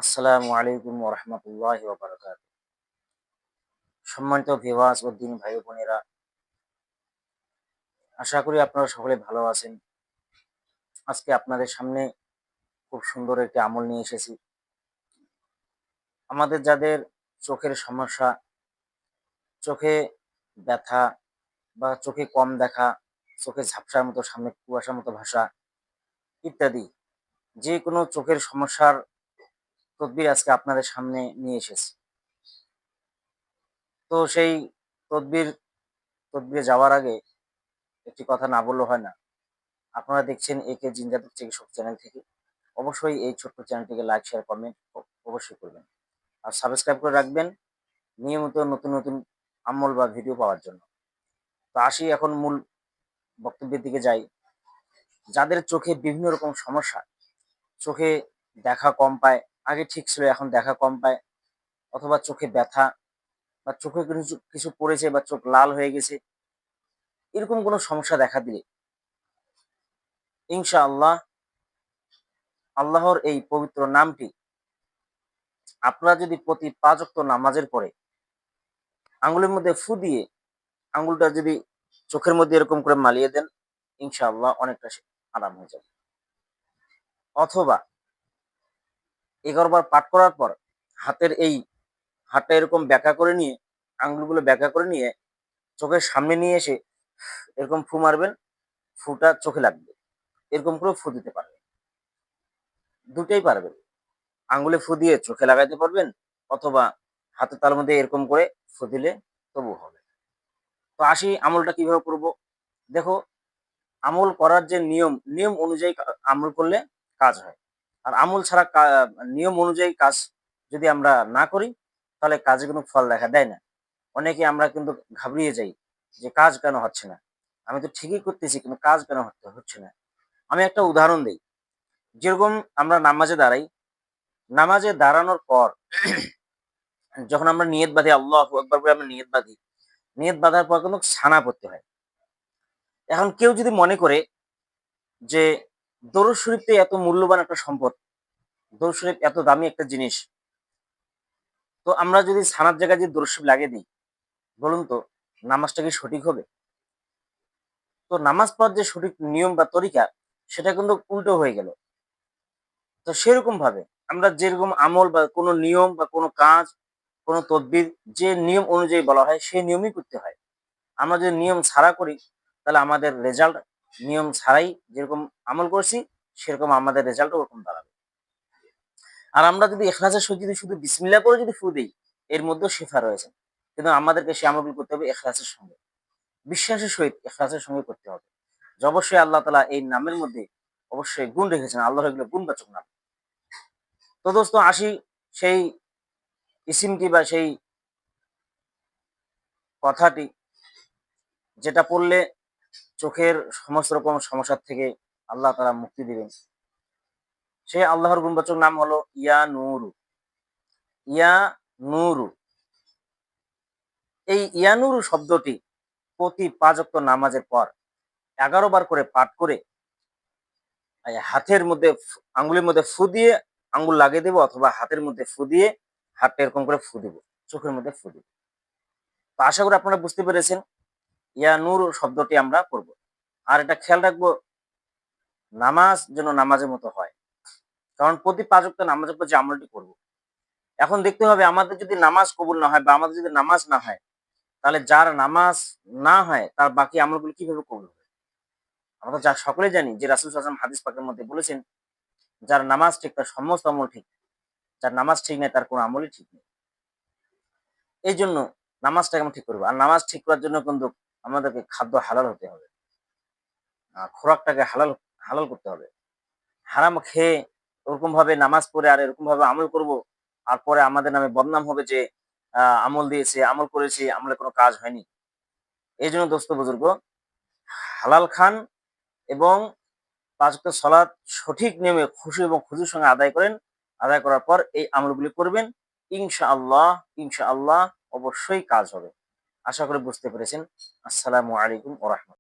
আসসালামু আলাইকুম ওয়া রাহমাতুল্লাহি ওয়া বারাকাতুহু। সম্মানিত ভিউয়ার্স ও দিনী ভাই ও বোনেরা, আশা করি আপনারা সকলে ভালো আছেন। আজকে আপনাদের সামনে খুব সুন্দর একটি আমল নিয়ে এসেছি। আমাদের যাদের চোখের সমস্যা, চোখে ব্যথা বা চোখে কম দেখা, চোখে ঝাপসার মতো সামনে কুয়াশার মতো ভাসা ইত্যাদি যেকোনো চোখের সমস্যার তদবির আজকে আপনাদের সামনে নিয়ে এসেছি। তো সেই তদবির তদবিরে যাওয়ার আগে একটি কথা না বললে হয় না। আপনারা দেখছেন একে জিনজাতের চিকিৎসক চ্যানেল থেকে। অবশ্যই এই ছোট্ট চ্যানেলটিকে লাইক, শেয়ার, কমেন্ট অবশ্যই করবেন। আর সাবস্ক্রাইব করে রাখবেন নিয়মিত নতুন, নতুন আমল বা ভিডিও পাওয়ার জন্য। তো আসি এখন মূল বক্তব্যের দিকে যাই। যাদের চোখে বিভিন্ন রকম সমস্যা, চোখে দেখা কম পায়, আগে ঠিক ছিল এখন দেখা কম পায়, অথবা চোখে ব্যথা বা চোখে কিছু কিছু পড়েছে বা চোখ লাল হয়ে গেছে, এরকম কোনো সমস্যা দেখা দিলে ইনশাআল্লাহ আল্লাহর এই পবিত্র নামটি আপনারা যদি প্রতি ৫ ওয়াক্ত নামাজের পরে আঙ্গুলের মধ্যে ফু দিয়ে আঙ্গুলটা যদি চোখের মধ্যে এরকম করে মালিয়ে দেন, ইনশাআল্লাহ অনেকটা আরাম হয়ে যাবে। অথবা ১১ বার পাঠ করার পর হাতের এই হাতটা এরকম ব্যাকা করে নিয়ে, আঙ্গুলগুলো ব্যাকা করে নিয়ে চোখের সামনে নিয়ে এসে এরকম ফু মারবেন, ফুটা চোখে লাগবে। এরকম করেও ফু দিতে পারবেন। দুটাই পারবেন। আঙ্গুলে ফু দিয়ে চোখে লাগাইতে পারবেন, অথবা হাতের তালুর মধ্যে এরকম করে ফু দিলে তবুও হবে। তো আসি আমলটা কিভাবে করব? দেখো, আমল করার যে নিয়ম, নিয়ম অনুযায়ী আমল করলে কাজ হয়। আর আমল ছাড়া নিয়ম অনুযায়ী কাজ যদি আমরা না করি, তাহলে কাজে কোনো ফল দেখা দেয় না। অনেকে আমরা কিন্তু ঘাবড়িয়ে যাই যে কাজ কেন হচ্ছে না? আমি তো ঠিকই করতেছি কিন্তু কাজ কেন হচ্ছে না? আমি একটা উদাহরণ দেই। যেরকম আমরা নামাজে দাঁড়াই, নামাজে দাঁড়ানোর পর যখন আমরা নিয়ত বাঁধি, আল্লাহু আকবার বলে আমরা নিয়ত বাঁধি। নিয়ত বাঁধার পর কিন্তু সানা পড়তে হয়। এখন কেউ যদি মনে করে যে দরুদ শরীফটা এত মূল্যবান একটা সম্পদ, দরুদ শরীফ এত দামি একটা জিনিস, তো আমরা যদি সানার জায়গায় যদি দরুদ শরীফ লাগিয়ে দিই, বলুন তো নামাজটা কি সঠিক হবে? তো নামাজ পড়ার যে সঠিক নিয়ম বা তরিকা, সেটা কিন্তু উল্টো হয়ে গেল। তো সেরকম ভাবে আমরা যেরকম আমল বা কোনো নিয়ম বা কোনো কাজ, কোনো তদবির যে নিয়ম অনুযায়ী বলা হয় সেই নিয়মই করতে হয়। আমরা যদি নিয়ম ছাড়া করি, তাহলে আমাদের রেজাল্ট নিয়ম ছাড়াই যেরকম আমল করছি সেরকম আমাদের রেজাল্টও ওরকম দাঁড়াবে। আর আমরা যদি এখলাসের সহিত যদি শুধু বিসমিল্লাহ করে যদি ফু দেই, এর মধ্যেও শিফা রয়েছে। কিন্তু আমাদেরকে সে আমলগুলো করতে হবে এখলাসের সঙ্গে। বিশ্বাসের সহিত এখলাসের সঙ্গে করতে হবে। যে অবশ্যই আল্লাহ তাআলা এই নামের মধ্যে অবশ্যই গুণ রেখেছেন। আল্লাহর এগুলো গুণবাচক নাম। তো দোস্ত আসি সেই ইসিমটি বা সেই কথাটি যেটা পড়লে চোখের সমস্ত রকম সমস্যার থেকে আল্লাহ তাআলা মুক্তি দিবেন। সেই আল্লাহর গুণবাচক নাম হলো ইয়া নূরু। ইয়া নূরু। এই ইয়া নূরু শব্দটি প্রতি ৫ ওয়াক্ত নামাজের পর ১১ বার করে পাঠ করে হাতের মধ্যে আঙ্গুলের মধ্যে ফু দিয়ে আঙ্গুল লাগিয়ে দেব, অথবা হাতের মধ্যে ফু দিয়ে হাতটা এরকম করে ফু দিব। চোখের মধ্যে ফু দিব। তো আশা করি আপনারা বুঝতে পেরেছেন ইয়া নূর শব্দটি আমরা করব। আর এটা খেয়াল রাখবো নামাজ যেন নামাজের মতো হয়। কারণ প্রতি ৫ ওয়াক্ত নামাজের পর যে আমলটি করব। এখন দেখতে হবে আমাদের যদি নামাজ কবুল না হয় বা আমাদের যদি নামাজ না হয়, তাহলে যার নামাজ না হয় তার বাকি আমলগুলো কিভাবে কবুল হবে? আমরা তো সকলেই জানি যে রাসূল সাল্লাল্লাহু আলাইহি ওয়াসাল্লাম হাদিস পাকের মধ্যে বলেছেন, যার নামাজ ঠিক তার সমস্ত আমল ঠিক। যার নামাজ ঠিক নাই তার কোনো আমলই ঠিক নেই। এইজন্য নামাজটাকে আমরা ঠিক করব। আর নামাজ ঠিক করার জন্য কিন্তু আমাদেরকে খাদ্য হালাল হতে হবে। খোরাকটাকে হালাল হালাল করতে হবে। হারাম খেয়ে ওরকমভাবে নামাজ পড়ে আর এরকমভাবে আমল করব, আর পরে আমাদের নামে বদনাম হবে যে আমল দিয়েছে, আমল করেছি, আমলে কোনো কাজ হয়নি। এইজন্য দোস্ত বুজুর্গ, হালাল খান এবং ৫ ওয়াক্ত সালাত সঠিক নিয়মে খুশু এবং খুজুর সঙ্গে আদায় করেন। আদায় করার পর এই আমলগুলি করবেন। ইনশাআল্লাহ, ইনশাআল্লাহ অবশ্যই কাজ হবে। আশা করি বুঝতে পেরেছেন। আসসালামু আলাইকুম ওয়া রাহমাতুল্লাহ।